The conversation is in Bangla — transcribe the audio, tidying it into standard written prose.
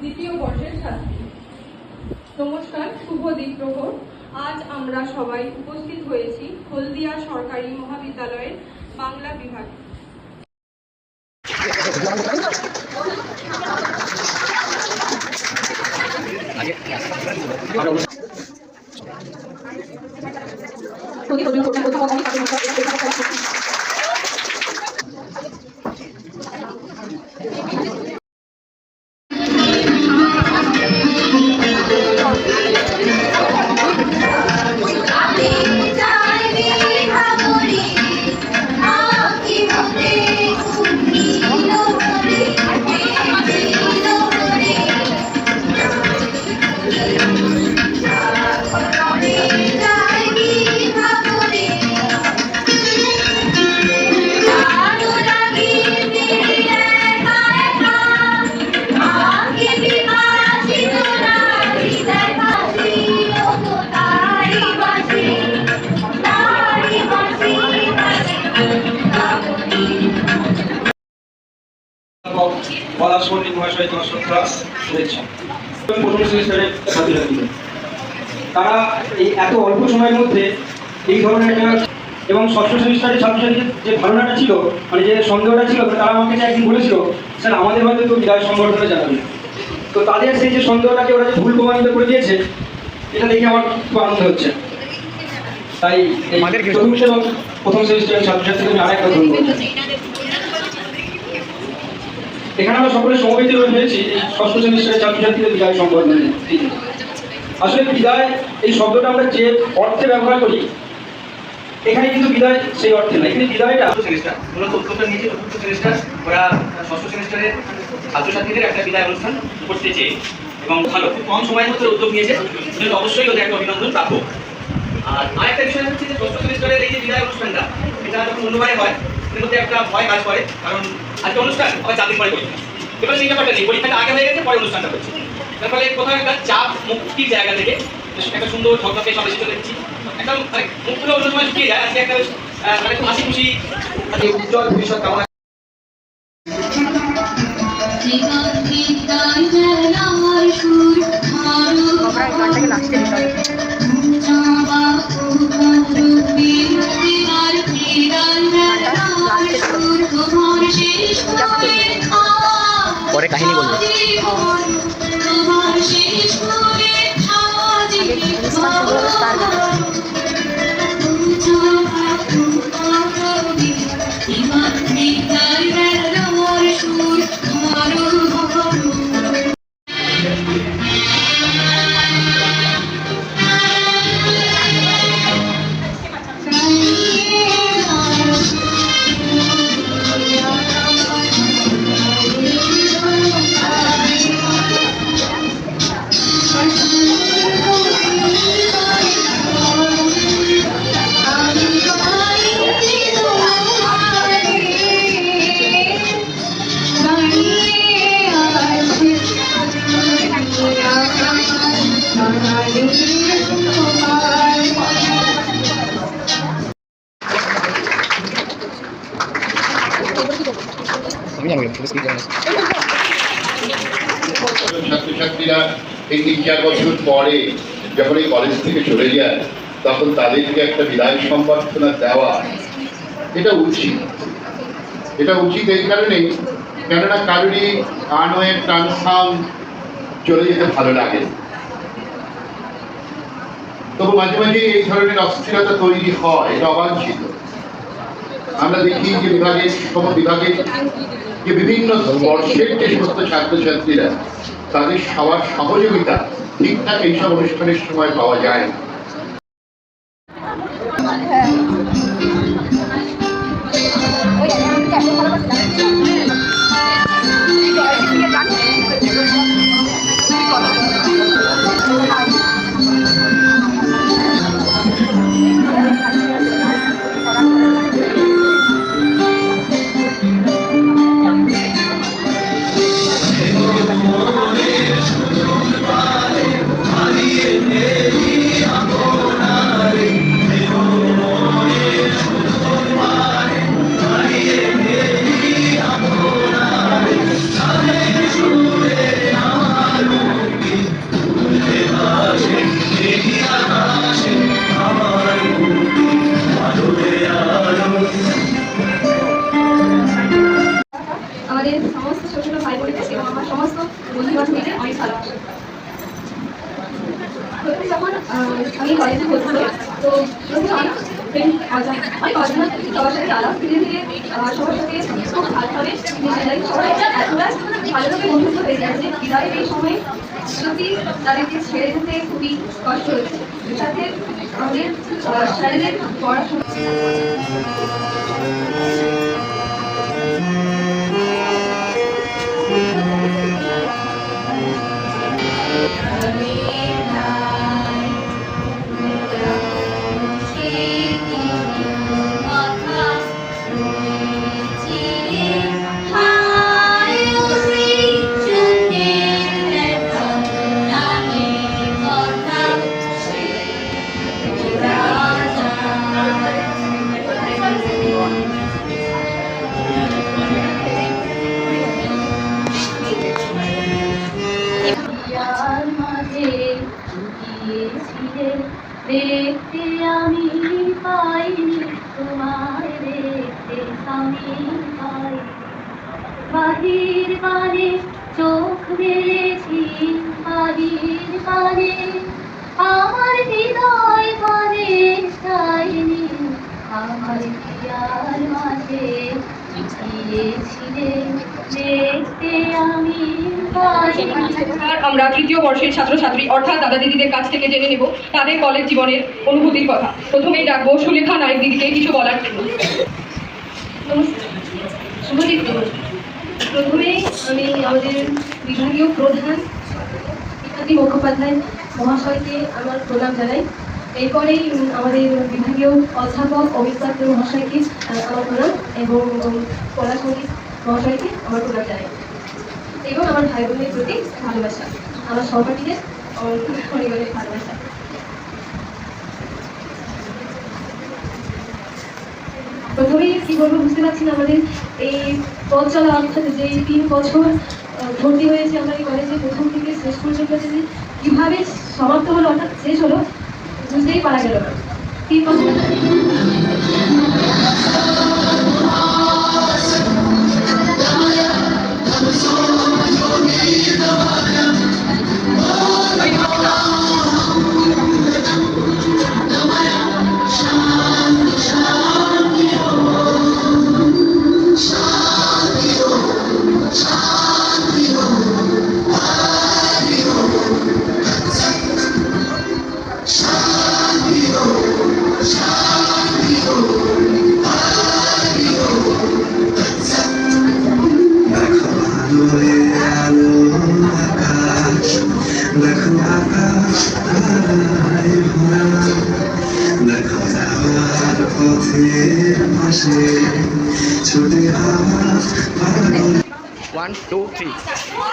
দ্বিতীয় বর্ষের ছাত্রী। নমস্কার, শুভ দ্বিপ্রহর। আজ আমরা সবাই উপস্থিত হয়েছি হলদিয়া সরকারি মহাবিদ্যালয়ের বাংলা বিভাগে। তারা এই এত অল্প সময়ের মধ্যে এই ধরনের একটা এবং ষষ্ঠ সেমিস্টারের ছাত্রছাত্রীদের যে ধারণাটা ছিল, মানে যে সন্দেহটা ছিল, তারা আমাকে যে একদিন বলেছিল স্যার আমাদের হয়তো তো বিদায় সংবর্ধনা জানাবে। তো তাদের সেই যে সন্দেহটাকে ওরা যে ভুল প্রমাণিত করে দিয়েছে, এটা দেখে আমার খুব আনন্দ হচ্ছে। তাই চতুর্থ এবং প্রথম সেমিস্টারের ছাত্রছাত্রীদের আমি আরেকটা ধন্যবাদ। এখানে আমরা সকলে সমবেত হয়েছি এই ষষ্ঠ সেমিস্টারের ছাত্রছাত্রীদের বিদায় সংবর্ধনা। আসলে বিদায় এই শব্দটা আমরা যে অর্থে ব্যবহার করি, এখানে কিন্তু বিদায় সেই অর্থে নয়। কিন্তু বিদায়টা মূলত উদ্যোগটা নিয়েছে চতুর্থ সেমিস্টার, ওরা ষষ্ঠ সেমিস্টারের ছাত্রছাত্রীদের একটা বিদায় অনুষ্ঠান করতে চেয়ে এবং ভালো খুব কম সময়ের মধ্যে উদ্যোগ নিয়েছে, সেজন্য অবশ্যই ওদের একটা অভিনন্দন প্রাপ্য। আর আরেকটা বিষয় হচ্ছে যে ষষ্ঠ সেমিস্টারের এই যে বিদায় অনুষ্ঠানটা, এটা যখন অন্যবারে হয় এর মধ্যে একটা ভয় কাজ করে, কারণ আজকে অনুষ্ঠান আবার 4 দিন পরে পরীক্ষা। এবার সেই ব্যাপারটা নেই, পরীক্ষাটা আগে হয়ে গেছে, পরে অনুষ্ঠানটা হচ্ছে। তার ফলে কোথাও একটা চাপ মুক্তির জায়গা থেকে একটা সুন্দর ঝকঝকে সব এসে চলে দিচ্ছি, একটা মানে মুখগুলো অন্য সময় শুকিয়ে যায়, আজকে একটা মানে খুব হাসি খুশি উজ্জ্বল ভবিষ্যৎ কামনা। পরে কাহিনী বলবো। ছাত্রছাত্রীরা এই 3-4 বছর পরে যখন এই কলেজ থেকে চলে যায়, তখন তাদেরকে একটা বিদায় সংবর্ধনা দেওয়া এটা উচিত। এটা উচিত এই কারণেই, কেননা কারোরই আনয়ের ট্রান্সফার্ম চলে যেতে ভালো লাগে, তবু মাঝে মাঝে এই ধরনের অস্থিরতা তৈরি হয়, এটা অবাঞ্ছিত। আমরা দেখি যে বিভাগের যে বিভিন্ন বর্ষের যে সমস্ত ছাত্রছাত্রীরা, তাদের সবার সহযোগিতা ঠিকঠাক এইসব অনুষ্ঠানের সময় পাওয়া যায়। I'm খুব ভালোভাবে মিশে যাই। সবাই এতটা ভালোভাবে বন্ধুত্ব হয়ে গেছে, বিদায়ের এই সময় সত্যি তাদেরকে ছেড়ে যেতে খুবই কষ্ট হচ্ছে। সাথে আমাদের স্যারেদের পড়াশোনা আর মাঝে গিয়েছিলে দেখতে আমি পাইনি তোমায় দেখতে আমি পাই বাহির পানে চোখ মেলেছি বাহির পানে আমার হৃদয় পানে চাইনি আমার পিয়ার মাঝে গিয়েছিলে দেখতে আমি পাইনি। আর আমরা তৃতীয় বর্ষের ছাত্রছাত্রী অর্থাৎ দাদা দিদিদের কাছ থেকে জেনে নেব তাদের কলেজ জীবনের অনুভূতির কথা। প্রথমেই ডাকবো সুলেখা নায়েক দিদিকে কিছু বলার জন্য। শুভদীপ, প্রথমে আমি আমাদের বিভাগীয় প্রধান শিক্ষার্থী মুখোপাধ্যায় মহাশয়কে আমার প্রণাম জানাই। এরপরেই আমাদের বিভাগীয় অধ্যাপক অমিত পাত্র মহাশয়কে আমার প্রণাম এবং কলা সঙ্গীত মহাশয়কে আমার প্রণাম জানাই এবং আমার ভাই বোনের প্রতি ভালোবাসা, আমার সহপাঠীদের অনেক অনেক ভালোবাসা। প্রথমেই কি বলবো বুঝতে পারছি না, আমাদের এই পথ চলা অর্থাৎ যে 3 বছর ভর্তি হয়েছে আমরা এই কলেজে প্রথম থেকে শেষ পর্যন্ত যে কীভাবে সমাপ্ত হলো অর্থাৎ শেষ হলো বুঝতেই পারা গেল না। 3 বছর দেখো আকাশ তারায় ভরা, দেখো যাওয়ার পথের পাশে ছুটে হাওয়া 1 2 3